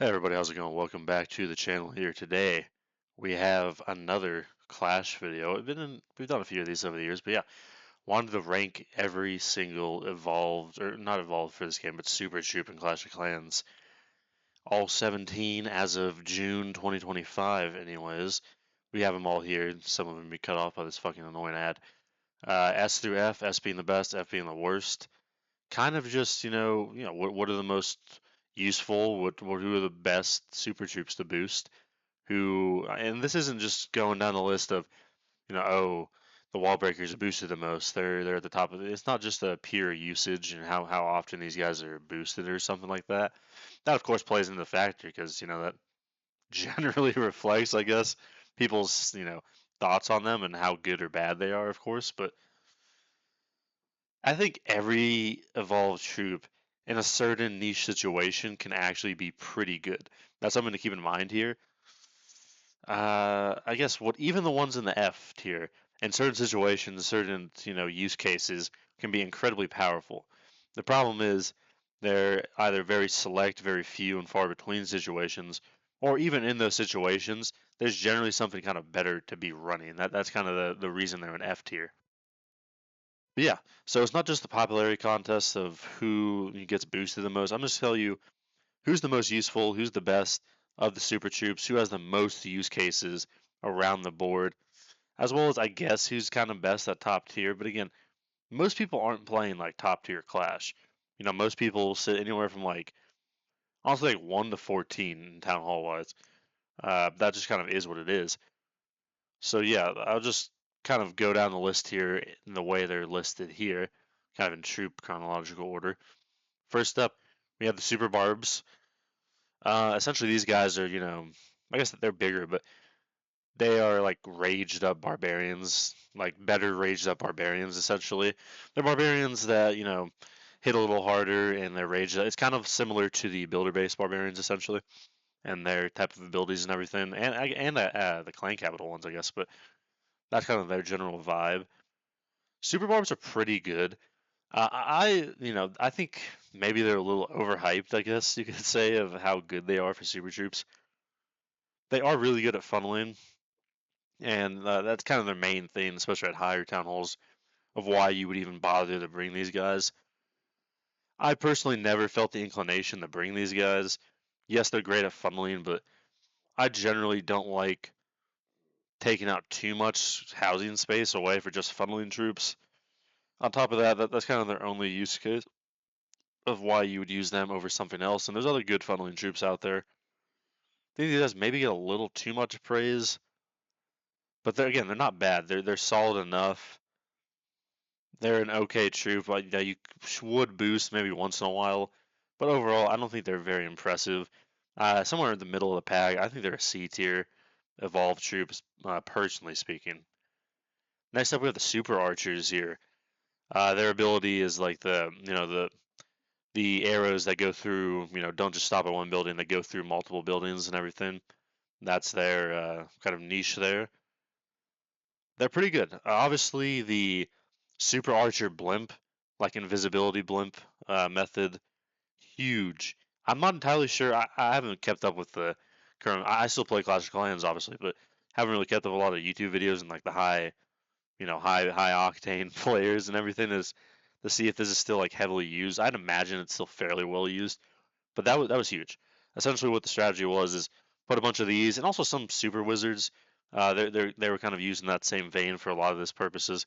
Hey everybody, how's it going? Welcome back to the channel here. Today we have another Clash video. We've done a few of these over the years, but yeah, wanted to rank every single evolved, or not evolved for this game, but Super Troop and Clash of Clans. All 17 as of June 2025 anyways. We have them all here. Some of them be cut off by this fucking annoying ad. S through F, S being the best, F being the worst. Kind of just, what are the most useful, who are the best super troops to boost, who, and this isn't just going down the list of, oh, the wall breakers are boosted the most. They're at the top of it. It's not just a pure usage and how often these guys are boosted or something like that. That of course plays into the factor because that generally reflects, I guess, people's thoughts on them and how good or bad they are, of course. But I think every evolved troop in a certain niche situation can actually be pretty good. That's something to keep in mind here. I guess what even the ones in the F tier, in certain situations, certain use cases, can be incredibly powerful. The problem is they're either very select, very few and far between situations, or even in those situations, there's generally something kind of better to be running. That's kind of the reason they're an F tier. But yeah, so it's not just the popularity contest of who gets boosted the most. I'm just tell you who's the most useful, who's the best of the super troops, who has the most use cases around the board, as well as I guess who's kind of best at top tier. But again, most people aren't playing like top tier Clash. Most people sit anywhere from like honestly like 1 to 14 in town hall wise. That just kind of is what it is. So yeah, I'll just kind of go down the list here in the way they're listed here, kind of in troop chronological order. First up, we have the Super Barbs. Essentially, these guys are, I guess they're bigger, but they are like raged up barbarians, like better raged up barbarians, essentially. They're barbarians that, hit a little harder and they're raged up. It's kind of similar to the builder based barbarians, essentially, and their type of abilities and everything, and the clan capital ones, I guess, but that's kind of their general vibe. Super Barbs are pretty good. I think maybe they're a little overhyped, I guess you could say, of how good they are for super troops. They are really good at funneling, and that's kind of their main thing, especially at higher town halls, of why you would even bother to bring these guys. I personally never felt the inclination to bring these guys. Yes, they're great at funneling, but I generally don't like taking out too much housing space away for just funneling troops. On top of that's kind of their only use case of why you would use them over something else. And there's other good funneling troops out there. I think these guys maybe get a little too much praise, but they're not bad. They're solid enough. They're an okay troop. Like, that you would boost maybe once in a while, but overall, I don't think they're very impressive. Somewhere in the middle of the pack, I think they're a C tier evolved troops, personally speaking. Next up, we have the super archers here. Their ability is like the arrows that go through, don't just stop at one building, they go through multiple buildings and everything. That's their kind of niche there. They're pretty good. Obviously, the Super Archer blimp, like invisibility blimp method, huge. I'm not entirely sure. I haven't kept up with the current. I still play Clash of Clans, obviously, but haven't really kept up with a lot of YouTube videos and like the high octane players and everything is to see if this is still like heavily used. I'd imagine it's still fairly well used, but that was huge. Essentially, what the strategy was is put a bunch of these and also some super wizards. They were kind of using that same vein for a lot of this purposes.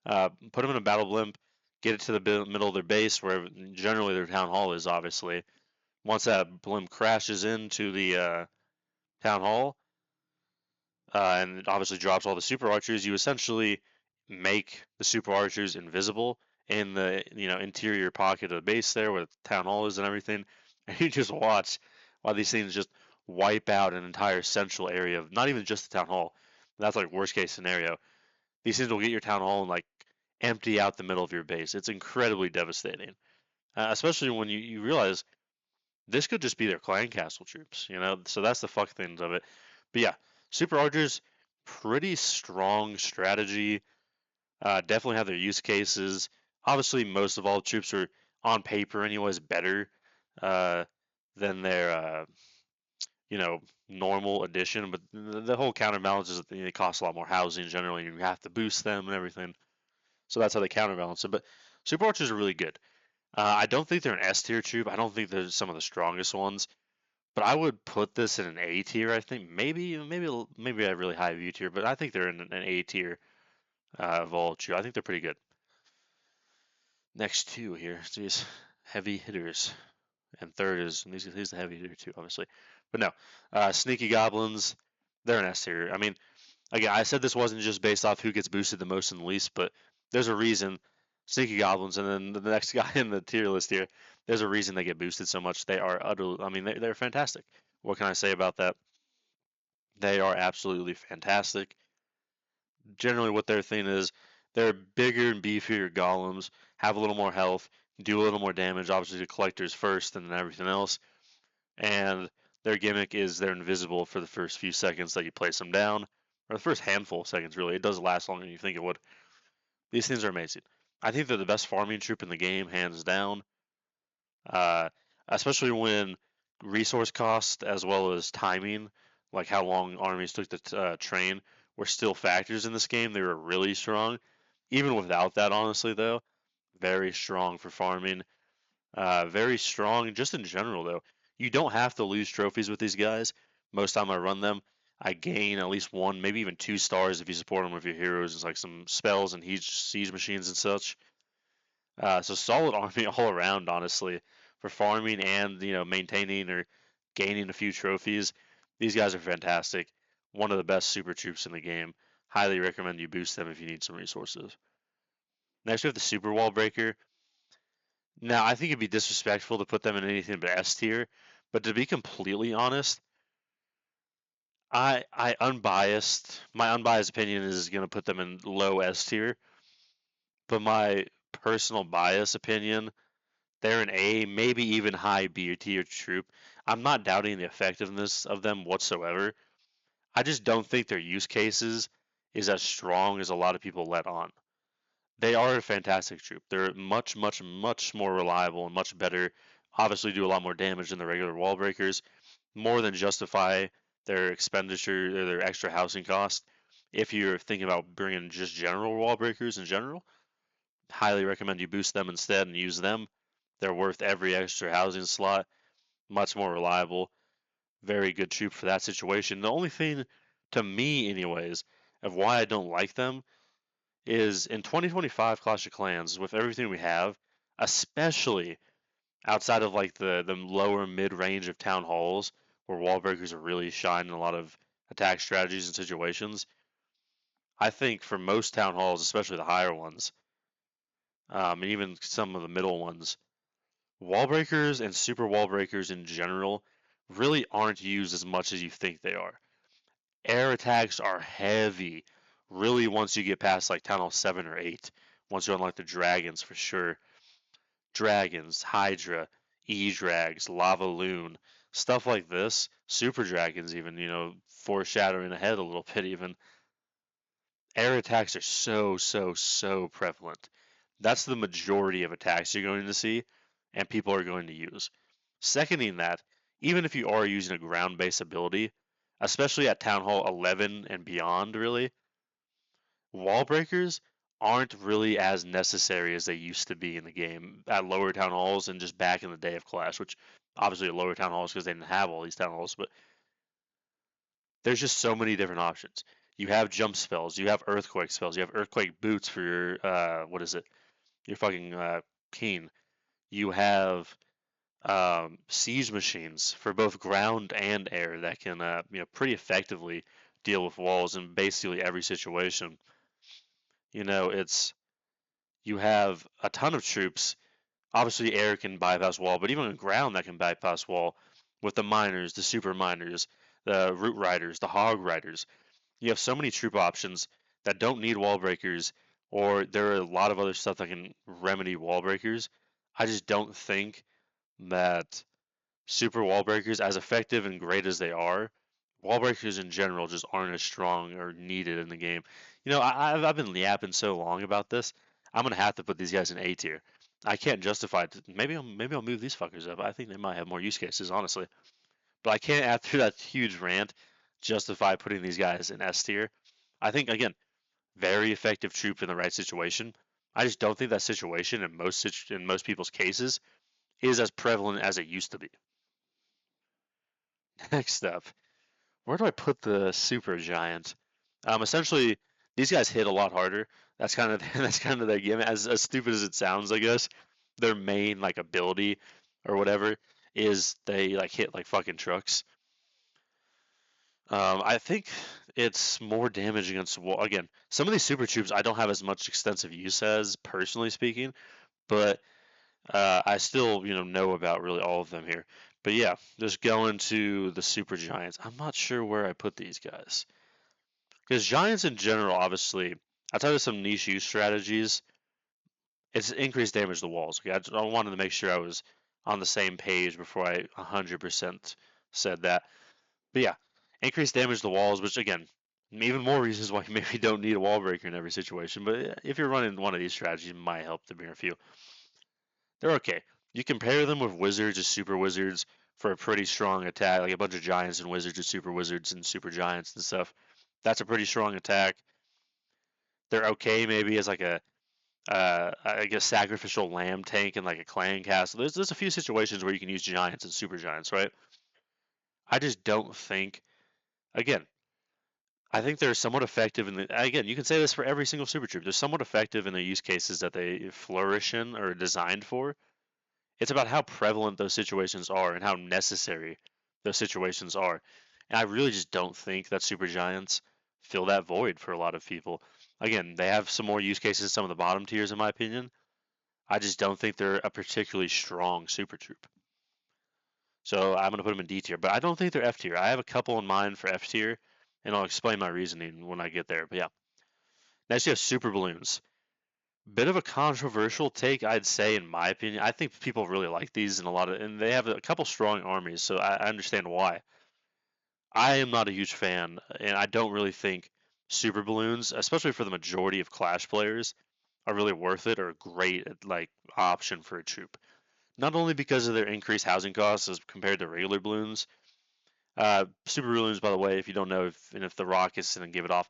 Put them in a battle blimp, get it to the middle of their base where generally their town hall is. Obviously, once that blimp crashes into the town hall, and it obviously drops all the super archers, you essentially make the super archers invisible in the interior pocket of the base there where the town hall is and everything, and you just watch while these things just wipe out an entire central area of not even just the town hall. That's like worst case scenario. These things will get your town hall and like empty out the middle of your base. It's incredibly devastating, especially when you realize this could just be their clan castle troops. So that's the fuck things of it. But yeah, super archers, pretty strong strategy. Definitely have their use cases. Obviously, most of all troops are on paper anyways better uh, than their you know, normal addition, but the whole counterbalance is that they cost a lot more housing generally, and you have to boost them and everything. So that's how they counterbalance it. But super archers are really good. I don't think they're an S tier troop. I don't think they're some of the strongest ones. But I would put this in an A tier. I think maybe a really high view tier, but I think they're in an A tier of all troop. I think they're pretty good. Next two here, these heavy hitters, and third is he's the heavy hitter too, obviously. But no, sneaky goblins, they're an S tier. I mean, again, I said this wasn't just based off who gets boosted the most and the least, but there's a reason. Sneaky goblins, and then the next guy in the tier list here, there's a reason they get boosted so much. They are utterly, I mean, they're fantastic. What can I say about that? They are absolutely fantastic. Generally, what their thing is, they're bigger and beefier golems, have a little more health, do a little more damage, obviously to collectors first and then everything else. And their gimmick is they're invisible for the first few seconds that you place them down, or the first handful of seconds, really. It does last longer than you think it would. These things are amazing. I think they're the best farming troop in the game, hands down. Uh, Especially when resource cost as well as timing, like how long armies took to train, were still factors in this game. They were really strong. Even without that, honestly, though, very strong for farming. Very strong just in general, though. You don't have to lose trophies with these guys. Most time I run them, I gain at least one, maybe even 2 stars if you support them with your heroes. It's like some spells and siege machines and such. So solid army all around, honestly, for farming and maintaining or gaining a few trophies. These guys are fantastic. One of the best super troops in the game. Highly recommend you boost them if you need some resources. Next, we have the Super Wall Breaker. Now, I think it'd be disrespectful to put them in anything but S tier, but to be completely honest, my unbiased opinion is going to put them in low S tier, but my personal bias opinion, they're an A, maybe even high B tier troop. I'm not doubting the effectiveness of them whatsoever. I just don't think their use cases is as strong as a lot of people let on. They are a fantastic troop. They're much, much, much more reliable and much better. Obviously, do a lot more damage than the regular wall breakers, more than justify their expenditure or their extra housing cost. If you're thinking about bringing just general wall breakers in general, highly recommend you boost them instead and use them. They're worth every extra housing slot, much more reliable, very good troop for that situation. The only thing, to me, anyways, of why I don't like them is in 2025 Clash of Clans, with everything we have, especially outside of like the lower mid range of town halls where wall breakers are really shine in a lot of attack strategies and situations. I think for most town halls, especially the higher ones, and even some of the middle ones, wall breakers and super wall breakers in general really aren't used as much as you think they are. Air attacks are heavy, really, once you get past like Town Hall 7 or 8, once you unlock the dragons for sure. Dragons, Hydra, E-Drags, Lava Loon, stuff like this. Super Dragons, even, foreshadowing ahead a little bit, even. Air attacks are so, so, so prevalent. That's the majority of attacks you're going to see, and people are going to use. Seconding that, even if you are using a ground based ability, especially at Town Hall 11 and beyond, really, wall breakers aren't really as necessary as they used to be in the game at lower town halls and just back in the day of Clash, which obviously at lower town halls because they didn't have all these town halls, but there's just so many different options. You have jump spells, you have earthquake spells, you have earthquake boots for your what is it? Your fucking keen. You have siege machines for both ground and air that can pretty effectively deal with walls in basically every situation. It's you have a ton of troops. Obviously, air can bypass wall, but even on ground that can bypass wall with the miners, the super miners, the root riders, the hog riders. You have so many troop options that don't need wall breakers, or there are a lot of other stuff that can remedy wall breakers. I just don't think that super wall breakers, as effective and great as they are, wall breakers in general just aren't as strong or needed in the game. I've been yapping so long about this. I'm gonna have to put these guys in A tier. I can't justify it. Maybe I'll move these fuckers up. I think they might have more use cases, honestly. But I can't, after that huge rant, justify putting these guys in S tier. I think again, very effective troop in the right situation. I just don't think that situation in most people's cases is as prevalent as it used to be. Next up, where do I put the super giant? Essentially, these guys hit a lot harder. That's kind of that's kind of their gimmick. As stupid as it sounds, I guess their main like ability or whatever is they like hit like fucking trucks. I think it's more damage against wall. Again, some of these super troops I don't have as much extensive use as, personally speaking, but I still know about really all of them here. But yeah, just going to the super giants. I'm not sure where I put these guys because giants in general, obviously, outside of some niche use strategies, it's increased damage to walls. Okay, I wanted to make sure I was on the same page before I 100% said that. But yeah, increased damage to walls, which again, even more reasons why you maybe don't need a wall breaker in every situation. But if you're running one of these strategies, it might help to bring a few. They're okay. You compare them with wizards or super wizards for a pretty strong attack, like a bunch of giants and wizards or super wizards and super giants and stuff. That's a pretty strong attack. They're okay maybe as like a I guess sacrificial lamb tank in like a clan castle. There's a few situations where you can use giants and super giants, right? I just don't think. Again, I think they're somewhat effective in the. Again, you can say this for every single super troop. They're somewhat effective in the use cases that they flourish in or are designed for. It's about how prevalent those situations are and how necessary those situations are. And I really just don't think that super giants fill that void for a lot of people. Again, they have some more use cases, some of the bottom tiers, in my opinion. I just don't think they're a particularly strong super troop. So I'm going to put them in D tier, but I don't think they're F tier. I have a couple in mind for F tier, and I'll explain my reasoning when I get there. But yeah, next you have super balloons. Bit of a controversial take, I'd say, in my opinion. I think people really like these and and they have a couple strong armies, so I understand why. I am not a huge fan, and I don't really think super balloons, especially for the majority of Clash players, are really worth it or a great like option for a troop. Not only because of their increased housing costs as compared to regular balloons. Super balloons, by the way, if you don't know, if the rockets and then give it off,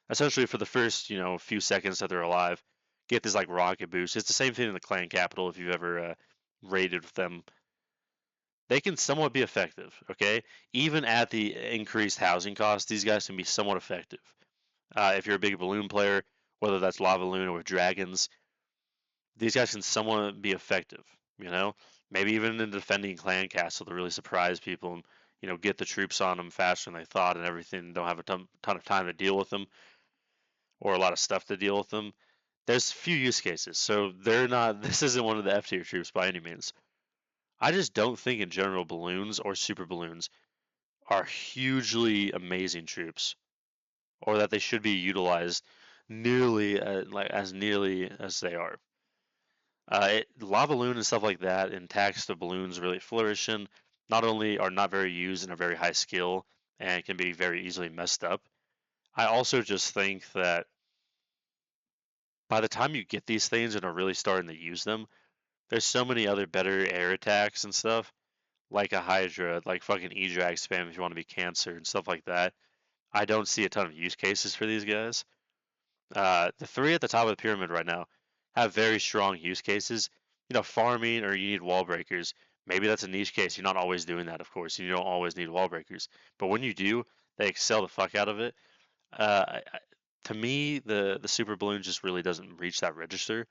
essentially for the first few seconds that they're alive, get this like rocket boost. It's the same thing in the clan capital. If you've ever raided with them, they can somewhat be effective. Okay, even at the increased housing costs, these guys can be somewhat effective. If you're a big balloon player, whether that's lava balloon or with dragons, these guys can somewhat be effective. You know, maybe even in defending clan castle to really surprise people and get the troops on them faster than they thought and everything. Don't have a ton of time to deal with them or a lot of stuff to deal with them. There's few use cases, so they're not. This isn't one of the F tier troops by any means. I just don't think in general balloons or super balloons are hugely amazing troops, or that they should be utilized nearly as nearly as they are. Lava balloon and stuff like that, and tax the balloons really flourish in. Not only are not very used and are very high skill and can be very easily messed up. I also just think that by the time you get these things and are really starting to use them, there's so many other better air attacks and stuff, like a Hydra, like fucking E-Drag spam if you want to be Cancer and stuff like that. I don't see a ton of use cases for these guys. The three at the top of the pyramid right now have very strong use cases. Farming or you need wall breakers. Maybe that's a niche case. You're not always doing that, of course. You don't always need wall breakers. But when you do, they excel the fuck out of it. To me, the super balloon just really doesn't reach that register.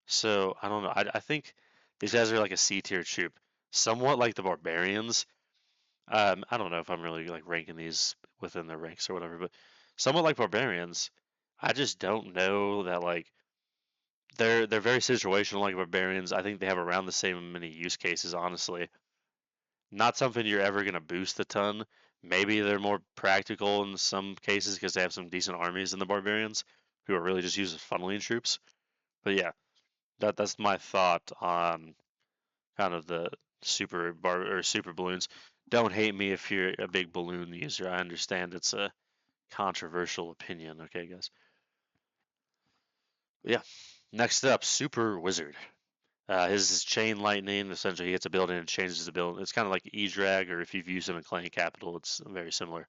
So I don't know. I think these guys are like a C tier troop, somewhat like the barbarians. I don't know if I'm really like ranking these within their ranks or whatever, but somewhat like barbarians. I just don't know that like they're very situational like barbarians. I think they have around the same many use cases, honestly. Not something you're ever gonna boost a ton. Maybe they're more practical in some cases because they have some decent armies in the barbarians who are really just used as funneling troops. But yeah, that's my thought on kind of the super balloons. Don't hate me if you're a big balloon user. I understand it's a controversial opinion. Okay, guys. But yeah. Next up, Super Wizard. His is Chain Lightning. Essentially, he gets a building and changes the build. It's kind of like E-Drag, or if you've used him in Clan Capital, it's very similar.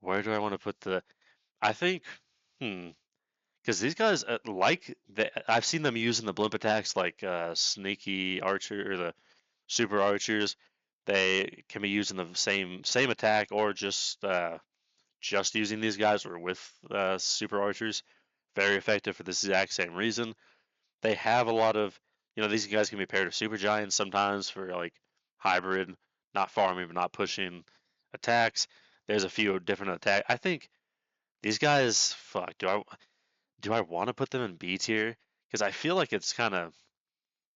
Where do I want to put the? I think, because these guys I've seen them using the blimp attacks like Sneaky Archer or the Super Archers. They can be using the same attack or just using these guys or with Super Archers. Very effective for this exact same reason. They have a lot of, these guys can be paired with Super Giants sometimes for like hybrid, not farming but not pushing attacks. There's a few different attack. I think these guys, fuck, do I want to put them in B tier? Because I feel like it's kind of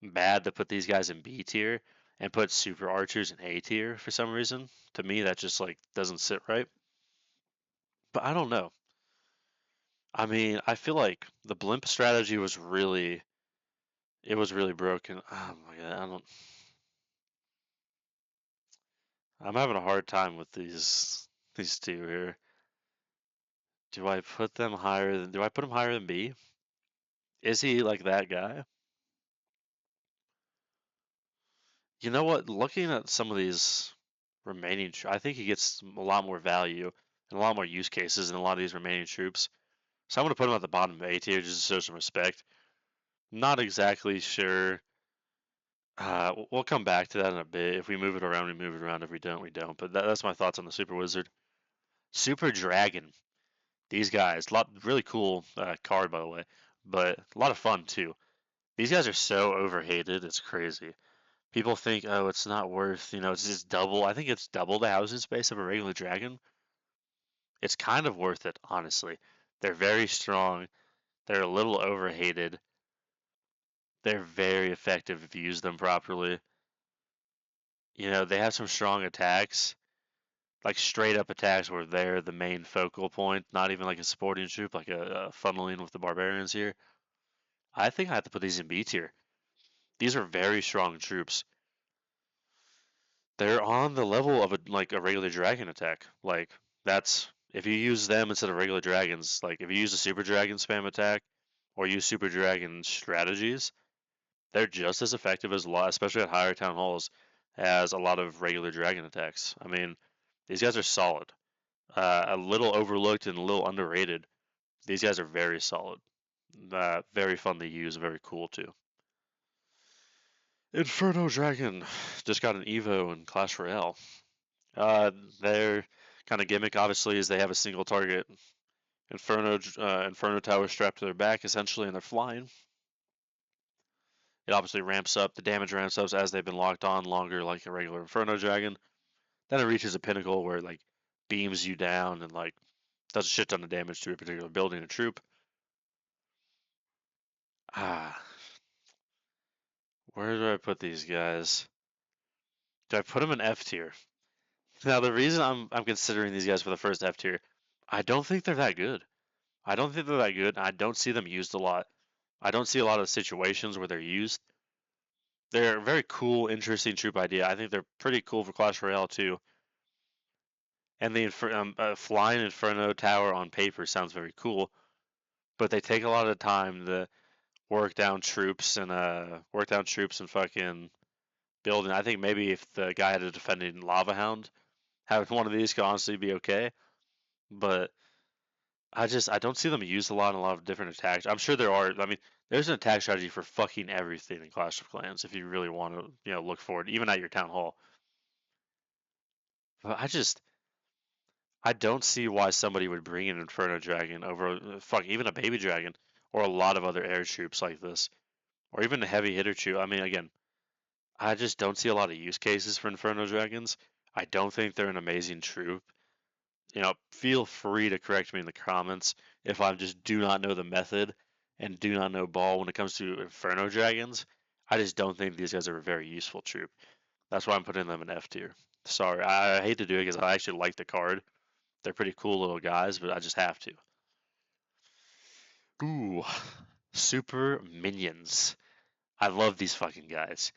bad to put these guys in B tier and put Super Archers in A tier for some reason. To me, that just like doesn't sit right. But I don't know. I mean, I feel like the blimp strategy was really broken. Oh my god, I'm having a hard time with these two here. Do I put him higher than B? Is he like that guy? You know what? Looking at some of these I think he gets a lot more value and a lot more use cases in a lot of these remaining troops. So I'm going to put him at the bottom of A tier just to show some respect. Not exactly sure. We'll come back to that in a bit. If we move it around, we move it around. If we don't, we don't. But that's my thoughts on the Super Wizard. Super Dragon. These guys, really cool card by the way, but a lot of fun too. These guys are so overhated, it's crazy. People think, oh, it's not worth, it's just double. I think it's double the housing space of a regular dragon. It's kind of worth it, honestly. They're very strong. They're a little overhated. They're very effective if you use them properly. They have some strong attacks, like straight up attacks where they're the main focal point, not even like a supporting troop, like a funneling with the barbarians here. I think I have to put these in B tier. These are very strong troops. They're on the level of a regular dragon attack. Like that's if you use them instead of regular dragons. Like if you use a super dragon spam attack or use super dragon strategies, they're just as effective as a lot, especially at higher town halls, as a lot of regular dragon attacks. I mean, these guys are solid. A little overlooked and a little underrated. These guys are very solid. Very fun to use. Very cool too. Inferno Dragon just got an Evo in Clash Royale. Uh, their kind of gimmick, obviously, is they have a single target Inferno tower strapped to their back, essentially, and they're flying. It obviously ramps up. The damage ramps up as they've been locked on longer, like a regular Inferno Dragon. Then it reaches a pinnacle where it like beams you down and like does a shit ton of damage to a particular building or troop. Ah, where do I put these guys? Do I put them in F tier? Now the reason I'm considering these guys for the first F tier, I don't think they're that good. I don't think they're that good. I don't see them used a lot. I don't see a lot of situations where they're used. They're a very cool, interesting troop idea. I think they're pretty cool for Clash Royale too. And the flying Inferno Tower on paper sounds very cool, but they take a lot of time to work down troops and fucking building. I think maybe if the guy had a defending Lava Hound, having one of these could honestly be okay. But I don't see them used a lot of different attacks. I'm sure there are. I mean, there's an attack strategy for fucking everything in Clash of Clans if you really want to, look for it, even at your town hall. But I don't see why somebody would bring an Inferno Dragon over even a baby dragon or a lot of other air troops like this, or even a heavy hitter troop. I mean, again, I just don't see a lot of use cases for Inferno Dragons. I don't think they're an amazing troop. Feel free to correct me in the comments if I just do not know the method and do not know ball when it comes to Inferno Dragons. I just don't think these guys are a very useful troop. That's why I'm putting them in F tier. Sorry, I hate to do it because I actually like the card. They're pretty cool little guys, but I just have to. Ooh, Super Minions. I love these fucking guys.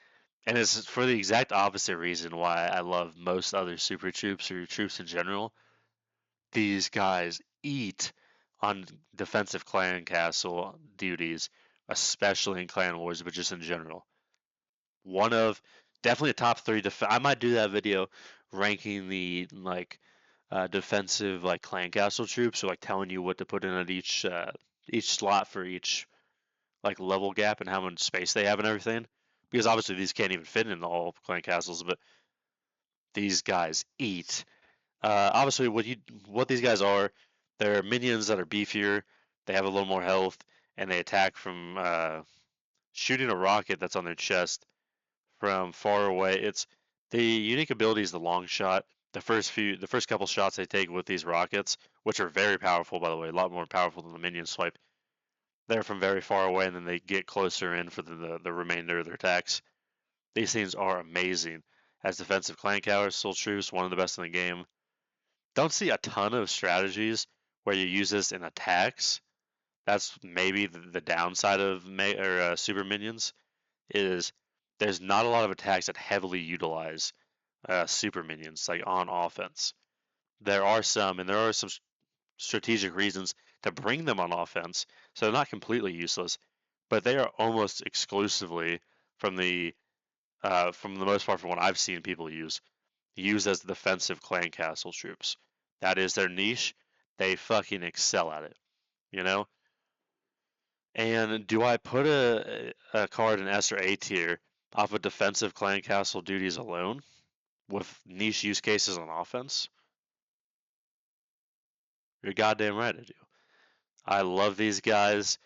And it's for the exact opposite reason why I love most other super troops or troops in general. These guys eat on defensive clan castle duties, especially in Clan Wars, but just in general. One of definitely a top three. I might do that video ranking the like defensive like clan castle troops, or like telling you what to put in at each slot for each like level gap and how much space they have and everything. Because obviously these can't even fit in all clan castles, but these guys eat. Obviously, what these guys are, they're minions that are beefier. They have a little more health, and they attack from shooting a rocket that's on their chest from far away. It's the unique ability is the long shot. The first couple shots they take with these rockets, which are very powerful, by the way, a lot more powerful than the minion swipe. They're from very far away, and then they get closer in for the remainder of their attacks. These things are amazing as defensive clan castle troops, one of the best in the game. Don't see a ton of strategies where you use this in attacks. That's maybe the downside of super minions is there's not a lot of attacks that heavily utilize super minions like on offense. There are some, and there are some strategic reasons to bring them on offense, so they're not completely useless, but they are almost exclusively from the most part from what I've seen people use as defensive clan castle troops. That is their niche. They fucking excel at it, you know. And do I put a card in S or A tier off of defensive clan castle duties alone with niche use cases on offense? You're goddamn right I do. I love these guys.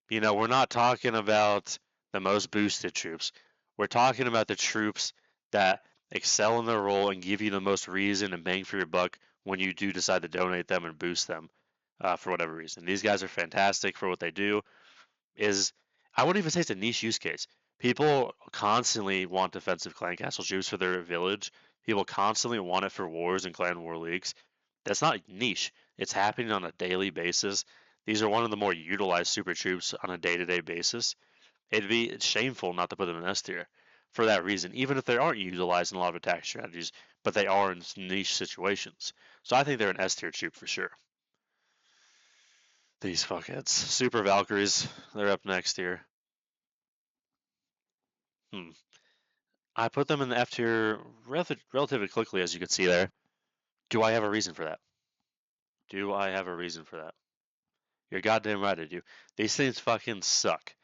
You know, we're not talking about the most boosted troops. We're talking about the troops that excel in their role and give you the most reason and bang for your buck when you do decide to donate them and boost them for whatever reason. These guys are fantastic for what they do. Is I wouldn't even say it's a niche use case. People constantly want defensive clan castle troops for their village. People constantly want it for wars and clan war leagues. That's not niche. It's happening on a daily basis. These are one of the more utilized super troops on a day-to-day basis. It'd be shameful not to put them in S tier for that reason, even if they aren't utilized in a lot of attack strategies, but they are in niche situations. So I think they're an S tier troop for sure. These fuckheads. Super Valkyries, they're up next here. Hmm. I put them in the F tier relatively quickly, as you can see there. Do I have a reason for that? Do I have a reason for that? You're goddamn right I do. These things fucking suck.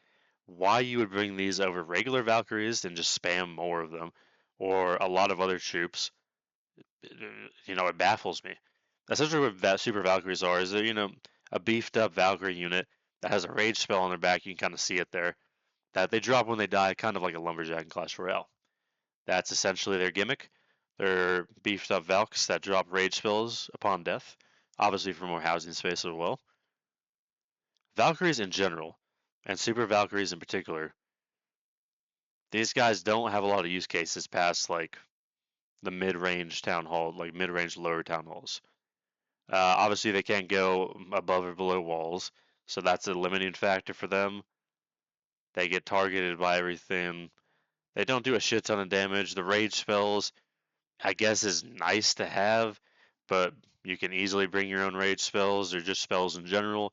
Why you would bring these over regular Valkyries and just spam more of them, or a lot of other troops, it baffles me. Essentially, what Super Valkyries are is they're a beefed up Valkyrie unit that has a rage spell on their back. You can kind of see it there. That they drop when they die, kind of like a lumberjack in Clash Royale. That's essentially their gimmick. They're beefed up Valks that drop rage spells upon death, obviously for more housing space as well. Valkyries in general, and Super Valkyries in particular, these guys don't have a lot of use cases past like the mid-range town hall, like mid-range lower town halls. Obviously, they can't go above or below walls, so that's a limiting factor for them. They get targeted by everything. They don't do a shit ton of damage. The rage spells, I guess, is nice to have, but you can easily bring your own rage spells or just spells in general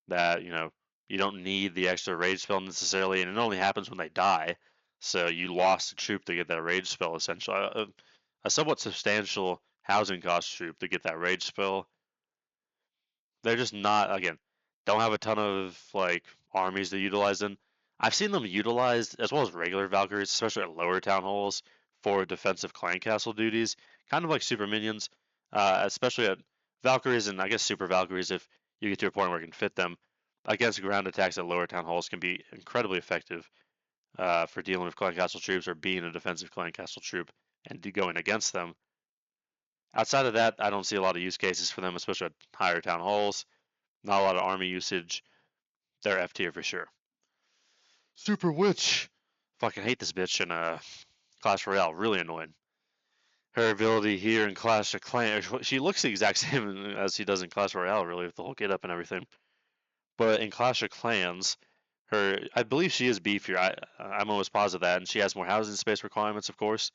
that, you don't need the extra rage spell necessarily, and it only happens when they die. So you lost a troop to get that rage spell, essentially. A somewhat substantial housing cost troop to get that rage spell. They're just not, again, don't have a ton of like armies to utilize them. I've seen them utilized as well as regular Valkyries, especially at lower town halls for defensive clan castle duties, kind of like super minions, especially at Valkyries and I guess super Valkyries if you get to a point where you can fit them against ground attacks at lower town halls can be incredibly effective for dealing with clan castle troops or being a defensive clan castle troop and going against them. Outside of that, I don't see a lot of use cases for them, especially at higher town halls. Not a lot of army usage. They're F tier for sure. Super Witch. Fucking hate this bitch in Clash Royale. Really annoying. Her ability here in Clash of Clans, she looks the exact same as she does in Clash Royale, really, with the whole get up and everything. But in Clash of Clans, I believe she is beefier. I'm almost positive that, and she has more housing space requirements, of course.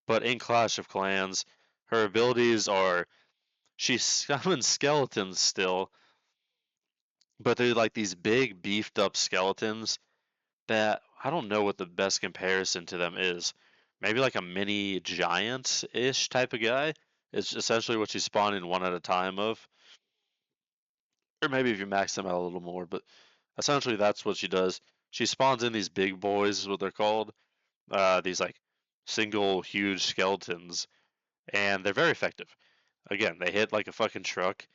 But in Clash of Clans, her abilities are she summons skeletons still, but they're like these big beefed up skeletons that I don't know what the best comparison to them is. Maybe like a mini giant-ish type of guy is essentially what you spawn in one at a time of, or maybe if you max them out a little more, but essentially that's what she does. She spawns in these big boys, is what they're called, these like single huge skeletons, and they're very effective. Again, they hit like a fucking truck.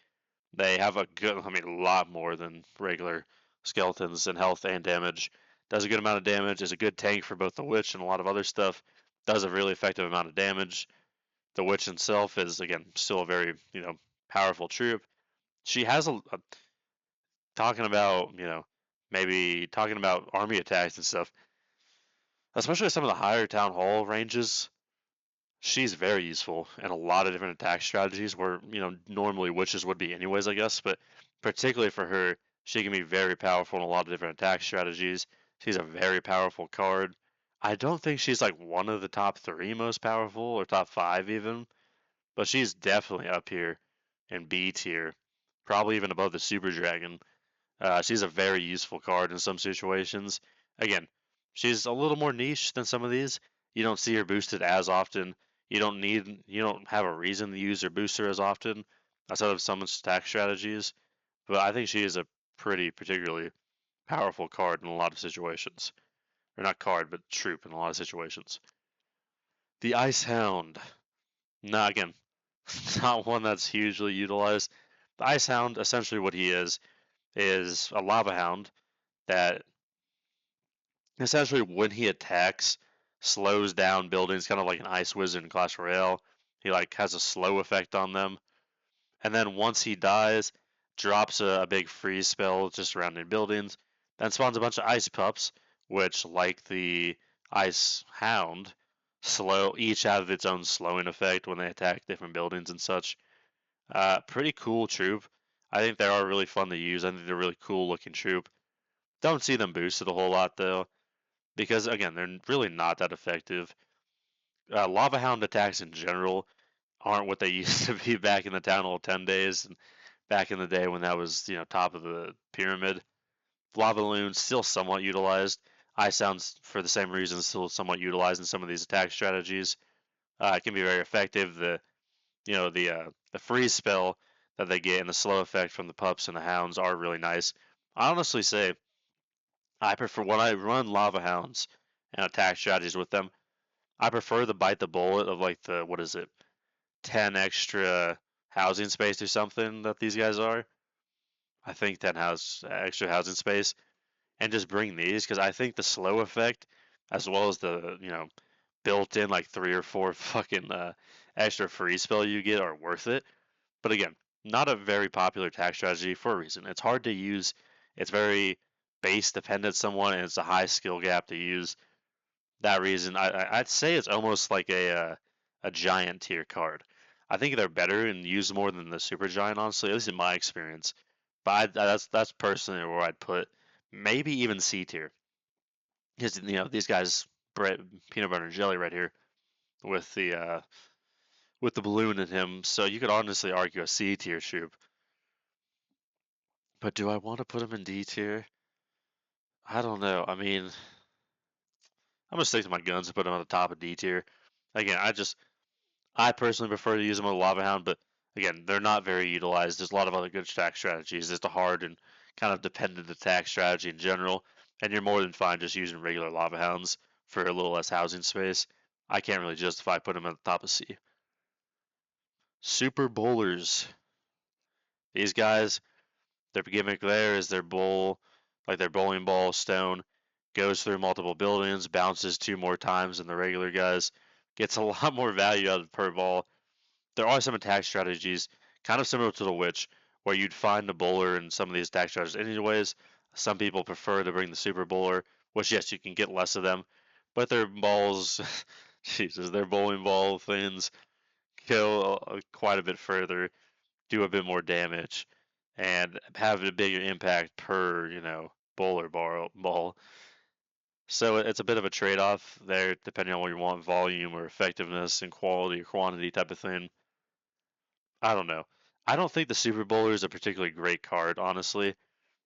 They have a good, I mean, a lot more than regular skeletons in health and damage. Does a good amount of damage, is a good tank for both the witch and a lot of other stuff. Does a really effective amount of damage. The witch itself is, again, still a very, powerful troop. She has talking about, maybe talking about army attacks and stuff, especially some of the higher town hall ranges. She's very useful in a lot of different attack strategies where, normally witches would be anyways, I guess, but particularly for her, she can be very powerful in a lot of different attack strategies. She's a very powerful card. I don't think she's like one of the top three most powerful or top five even, but she's definitely up here in B tier, probably even above the Super Dragon. She's a very useful card in some situations. Again, she's a little more niche than some of these. You don't see her boosted as often. You don't have a reason to use her booster as often outside of some stack strategies. But I think she is a pretty particularly powerful card in a lot of situations. Or not card, but troop in a lot of situations. The Ice Hound. Now again, not one that's hugely utilized. The Ice Hound, essentially what he is a lava hound that essentially when he attacks slows down buildings, kind of like an ice wizard in Clash Royale. He like has a slow effect on them, and then once he dies, drops a big freeze spell just surrounding buildings, then spawns a bunch of ice pups, which like the ice hound slow each have its own slowing effect when they attack different buildings and such. Pretty cool troop. I think they are really fun to use. I think they're really cool looking troop. Don't see them boosted a whole lot though, because again, they're really not that effective. Lava Hound attacks in general aren't what they used to be back in the Town Hall 10 days, and back in the day when that was, top of the pyramid. Lava Loon's still somewhat utilized. Ice Hound's, for the same reason, still somewhat utilized in some of these attack strategies. It can be very effective. The freeze spell that they get and the slow effect from the pups and the hounds are really nice. I honestly say I prefer when I run Lava Hounds and attack strategies with them. I prefer the bite the bullet of like the what is it, 10 extra housing space or something that these guys are. I think 10 house extra housing space and just bring these because I think the slow effect as well as the built in like three or four fucking extra free spell you get are worth it. But again, not a very popular attack strategy for a reason. It's hard to use. It's very base dependent somewhat, and it's a high skill gap to use. That reason, I'd say it's almost like a giant tier card. I think they're better and used more than the super giant, honestly, at least in my experience. But that's personally where I'd put maybe even C tier because these guys bread peanut butter and jelly right here with the balloon in him. So you could honestly argue a C tier troop. But do I want to put him in D tier? I don't know. I mean, I'm gonna stick to my guns and put him on the top of D tier. Again, I personally prefer to use them with a Lava Hound, but again, they're not very utilized. There's a lot of other good attack strategies. It's a hard and kind of dependent attack strategy in general, and you're more than fine just using regular Lava Hounds for a little less housing space. I can't really justify putting them at the top of C. Super Bowlers. These guys, their gimmick there is their bowl, like their bowling ball stone, goes through multiple buildings, bounces two more times than the regular guys, gets a lot more value out of per ball. There are some attack strategies, kind of similar to the Witch, where you'd find the bowler in some of these attack strategies anyways. Some people prefer to bring the super bowler, which yes, you can get less of them, but their balls, Jesus, their bowling ball things go quite a bit further, do a bit more damage, and have a bigger impact per, bowler ball. So it's a bit of a trade-off there, depending on what you want, volume or effectiveness and quality or quantity type of thing. I don't know. I don't think the Super Bowler is a particularly great card, honestly.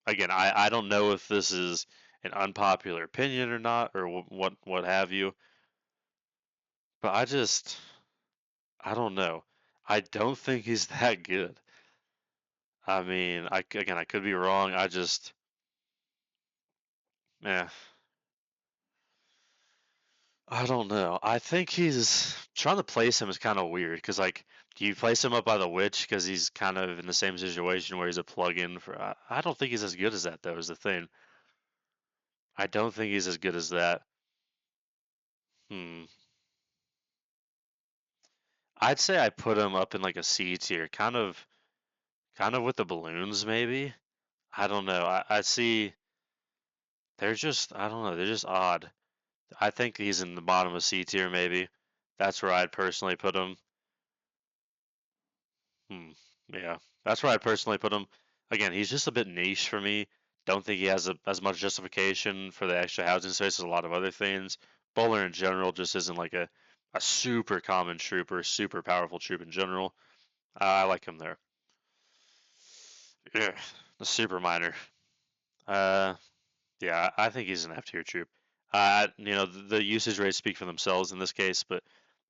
again, I don't know if this is an unpopular opinion or not, or what have you, but I don't know. I don't think he's that good. I mean, I could be wrong. Eh, I don't know. I think he's trying to place him is kind of weird because, like, do you place him up by the witch because he's kind of in the same situation where he's a plug-in for? I don't think he's as good as that though. Is the thing. I don't think he's as good as that. Hmm. I'd say I put him up in like a C tier, kind of with the balloons maybe. I don't know. I see they're just I don't know. They're just odd. I think he's in the bottom of C tier maybe. That's where I'd personally put him. Hmm. Yeah, that's where I personally put him. Again, he's just a bit niche for me. Don't think he has as much justification for the extra housing space as a lot of other things. Bowler in general just isn't like a super common trooper, super powerful troop in general. I like him there. Yeah, the super minor. Uh, yeah, I think he's an F tier troop. The usage rates speak for themselves in this case, but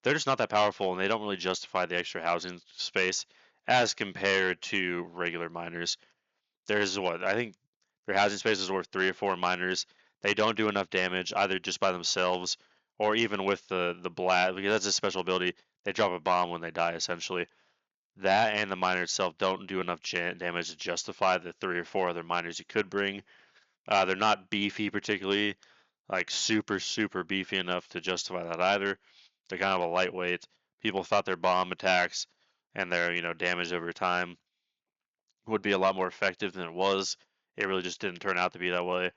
they're just not that powerful, and they don't really justify the extra housing space as compared to regular miners. There's what I think their housing space is worth 3 or 4 miners. They don't do enough damage either just by themselves or even with the blast because that's a special ability. They drop a bomb when they die essentially. That and the miner itself don't do enough damage to justify the 3 or 4 other miners you could bring. They're not beefy particularly, like super beefy enough to justify that either. They're kind of a lightweight. People thought their bomb attacks and their damage over time would be a lot more effective than it was. It really just didn't turn out to be that way.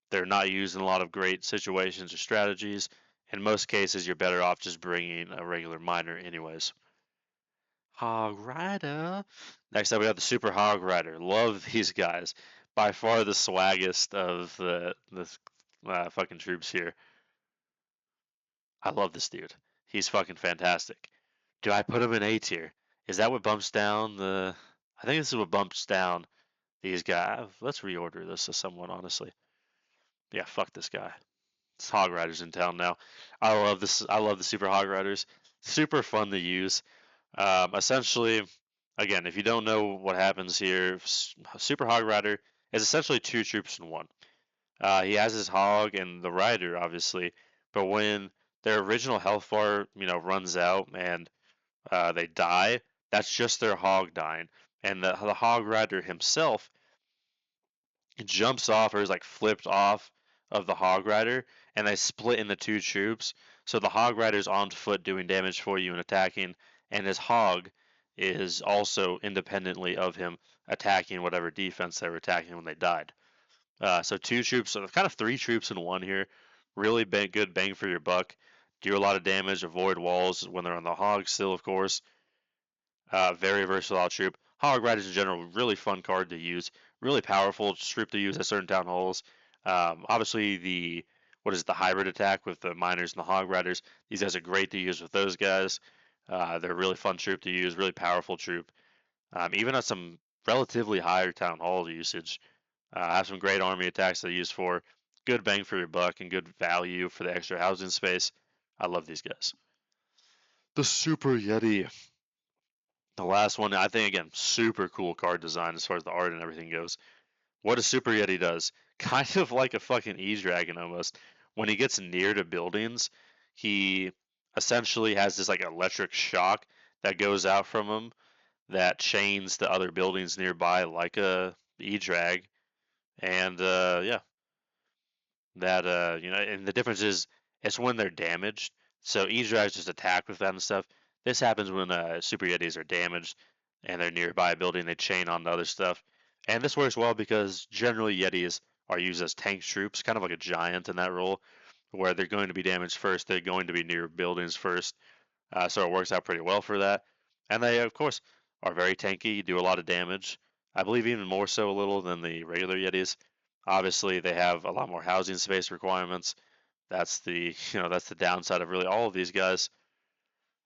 They're not used in a lot of great situations or strategies. In most cases, you're better off just bringing a regular miner, anyways. Hog Rider. Next up, we have the Super Hog Rider. Love these guys. By far the swaggest of the fucking troops here. I love this dude. He's fucking fantastic. Do I put him in A tier? Is that what bumps down the? I think this is what bumps down these guys. Let's reorder this to someone, honestly. Yeah, fuck this guy. It's Hog Riders in town now. I love this. I love the Super Hog Riders. Super fun to use. Essentially, again, if you don't know what happens here, Super Hog Rider is essentially 2 troops in one. He has his hog and the rider, obviously, but when their original health bar, runs out and they die, that's just their hog dying. And the hog rider himself jumps off or is like flipped off of the hog rider, and they split into 2 troops. So the hog rider's on foot doing damage for you and attacking, and his hog is also independently of him attacking whatever defense they were attacking when they died. So 2 troops, so kind of 3 troops in one here. Really good bang for your buck. Do a lot of damage, avoid walls when they're on the hog still, of course. Very versatile troop. Hog Riders in general, really fun card to use. Really powerful troop to use at certain town halls. Obviously, the hybrid attack with the miners and the Hog Riders. These guys are great to use with those guys. They're a really fun troop to use, really powerful troop. Even at some relatively higher town hall usage, have some great army attacks they use for good bang for your buck and good value for the extra housing space. I love these guys. The Super Yeti. The last one, I think, again, super cool card design as far as the art and everything goes. What a Super Yeti does, kind of like a fucking E-Dragon almost. When he gets near to buildings, he essentially has this like electric shock that goes out from him that chains the other buildings nearby like a E-Drag. And yeah, and the difference is it's when they're damaged. So E-Drives just attack with that and stuff. This happens when Super Yetis are damaged and they're nearby a building, they chain on to other stuff. And this works well because generally Yetis are used as tank troops, kind of like a giant in that role, where they're going to be damaged first, they're going to be near buildings first. So it works out pretty well for that. And they, of course, are very tanky, do a lot of damage. I believe even more so a little than the regular Yetis. Obviously, they have a lot more housing space requirements. That's that's the downside of really all of these guys.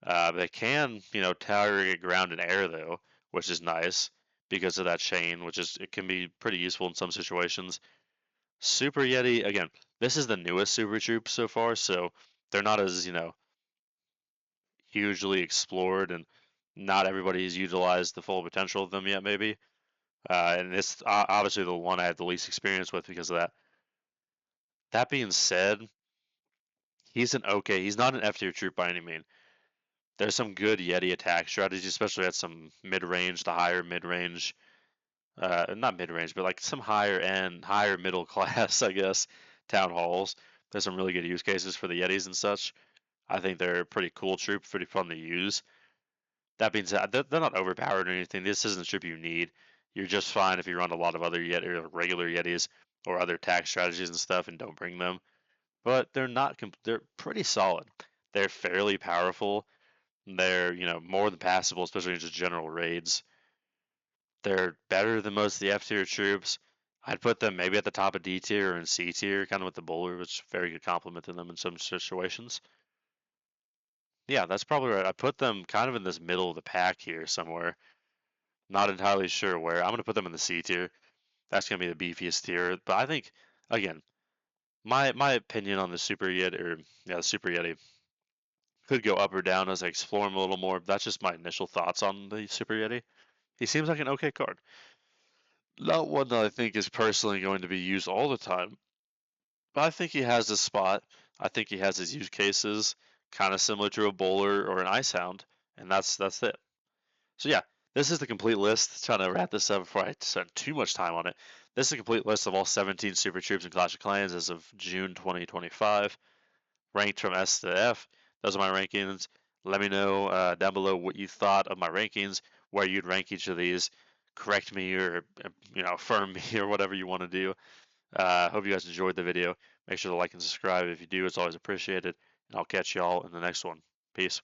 They can, target ground and air though, which is nice. because of that chain, which is it can be pretty useful in some situations. Super Yeti, again, this is the newest Super Troop so far, so they're not as, hugely explored, and not everybody's utilized the full potential of them yet, maybe. And it's obviously the one I have the least experience with because of that. That being said, he's not an F tier troop by any mean. There's some good Yeti attack strategies, especially at some mid range, the higher mid range, not mid range, but like some higher end, higher middle class, I guess, town halls. There's some really good use cases for the Yetis and such. I think they're a pretty cool troop, pretty fun to use. That being said, they're not overpowered or anything. This isn't the troop you need. You're just fine if you run a lot of other Yeti or regular Yetis or other attack strategies and stuff and don't bring them. But they're not. They're pretty solid. They're fairly powerful. They're more than passable, especially in just general raids. They're better than most of the F tier troops. I'd put them maybe at the top of D tier or in C tier, kind of with the bowler, which is a very good compliment to them in some situations. Yeah, that's probably right. I put them kind of in this middle of the pack here somewhere. Not entirely sure where. I'm going to put them in the C tier. That's going to be the beefiest tier. But I think, again, my opinion on the Super Yeti, or yeah, the Super Yeti could go up or down as I explore him a little more. That's just my initial thoughts on the Super Yeti. He seems like an okay card. Not one that I think is personally going to be used all the time, but I think he has his spot. I think he has his use cases, kind of similar to a bowler or an ice hound, and that's it. So yeah, this is the complete list. Trying to wrap this up before I spend too much time on it. This is a complete list of all 17 Super Troops in Clash of Clans as of June 2025, ranked from S to F. Those are my rankings. Let me know down below what you thought of my rankings, where you'd rank each of these. Correct me or affirm me or whatever you want to do. Hope you guys enjoyed the video. Make sure to like and subscribe if you do. It's always appreciated. And I'll catch y'all in the next one. Peace.